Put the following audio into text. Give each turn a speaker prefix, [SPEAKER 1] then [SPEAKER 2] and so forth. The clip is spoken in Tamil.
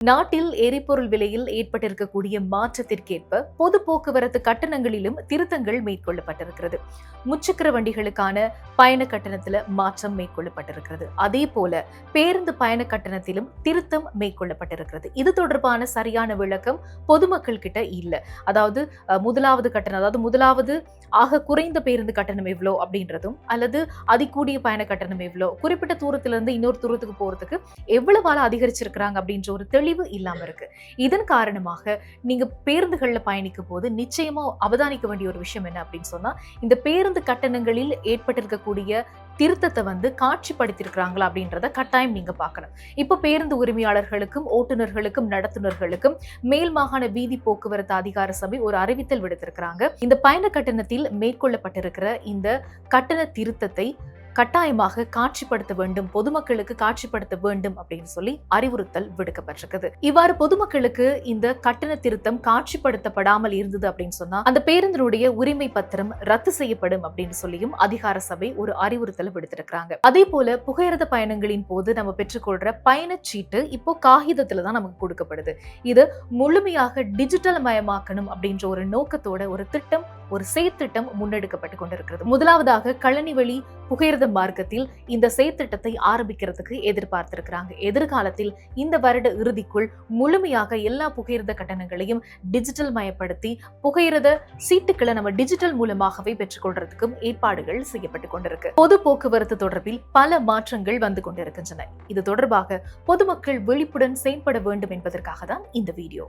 [SPEAKER 1] நாட்டில் எரிபொருள் விலையில் ஏற்பட்டிருக்கக்கூடிய மாற்றத்திற்கேற்ப பொது போக்குவரத்து கட்டணங்களிலும் திருத்தங்கள் மேற்கொள்ளப்பட்டிருக்கிறது. முச்சக்கர வண்டிகளுக்கான பயண கட்டணத்தில் மாற்றம் மேற்கொள்ளப்பட்டிருக்கிறது. அதே போல பேருந்து பயண கட்டணத்திலும் திருத்தம் மேற்கொள்ளப்பட்டிருக்கிறது. இது தொடர்பான சரியான விளக்கம் பொதுமக்கள் கிட்ட இல்ல. அதாவது முதலாவது கட்டணம், அதாவது முதலாவது ஆக குறைந்த பேருந்து கட்டணம் எவ்வளோ அப்படின்றதும், அல்லது அதிகூடிய பயண கட்டணம் எவ்வளோ, குறிப்பிட்ட தூரத்திலிருந்து இன்னொரு தூரத்துக்கு போறதுக்கு எவ்வளவு அதிகரிச்சிருக்கிறாங்க அப்படின்ற ஒரு தெளிவு இல்லாம இருக்கு. இதன் காரணமாக நீங்க பேருந்துகள்ல பயணிக்கும் போது நிச்சயமா அவதானிக்க வேண்டிய ஒரு விஷயம் என்ன அப்படின்னு சொன்னா, இந்த பேருந்து கட்டணங்களில் ஏற்பட்டிருக்கக்கூடிய திருத்தத்தை காட்சிப்படுத்திருக்கிறாங்களா அப்படின்றத கட்டாயம் நீங்க பார்க்கணும். இப்ப பேருந்து உரிமையாளர்களுக்கும் ஓட்டுநர்களுக்கும் நடத்துனர்களுக்கும் மேல் மாகாண வீதி போக்குவரத்து அதிகார சபை ஒரு அறிவித்தல் விடுத்திருக்கிறாங்க. இந்த பயண கட்டணத்தில் மேற்கொள்ளப்பட்டிருக்கிற இந்த கட்டண திருத்தத்தை கட்டாயமாக காட்சிப்படுத்த வேண்டும், பொதுமக்களுக்கு காட்சிப்படுத்த வேண்டும் அப்படின்னு சொல்லி அறிவுறுத்தல் விடுக்கப்பட்டிருக்குது. இவ்வாறு பொதுமக்களுக்கு இந்த கட்டண திருத்தம் காட்சிப்படுத்தப்படாமல் இருந்தது அப்படின்னு சொன்னா அந்த பேருந்தினுடைய உரிமை பத்திரம் ரத்து செய்யப்படும் அப்படின்னு சொல்லியும் அதிகார சபை ஒரு அறிவுறுத்தல் விடுத்திருக்கிறாங்க. அதே போல புகையிரத பயணங்களின் போது நம்ம பெற்றுக்கொள்ற பயணச்சீட்டு இப்போ காகிதத்துல தான் நமக்கு கொடுக்கப்படுது. இது முழுமையாக டிஜிட்டல் மயமாக்கணும் அப்படின்ற ஒரு நோக்கத்தோட ஒரு திட்டம், ஒரு செயற்திட்டம் முன்னெடுக்கப்பட்டு கொண்டிருக்கிறது. முதலாவதாக கழனிவெளி புகையிரத மார்க்கத்தில் இந்த செயற்திட்டத்தை ஆரம்பிக்கிறதுக்கு எதிர்பார்த்திருக்கிறாங்க. எதிர்காலத்தில் இந்த வருட இறுதிக்குள் முழுமையாக எல்லா புகையிரத கட்டணங்களையும் டிஜிட்டல் மயப்படுத்தி புகையிரத சீட்டுக்களை நம்ம டிஜிட்டல் மூலமாகவே பெற்றுக்கொள்றதுக்கும் ஏற்பாடுகள் செய்யப்பட்டு கொண்டிருக்கு. பொது போக்குவரத்து தொடர்பில் பல மாற்றங்கள் வந்து கொண்டிருக்கின்றன. இது தொடர்பாக பொதுமக்கள் விழிப்புடன் செயல்பட வேண்டும் என்பதற்காக தான் இந்த வீடியோ.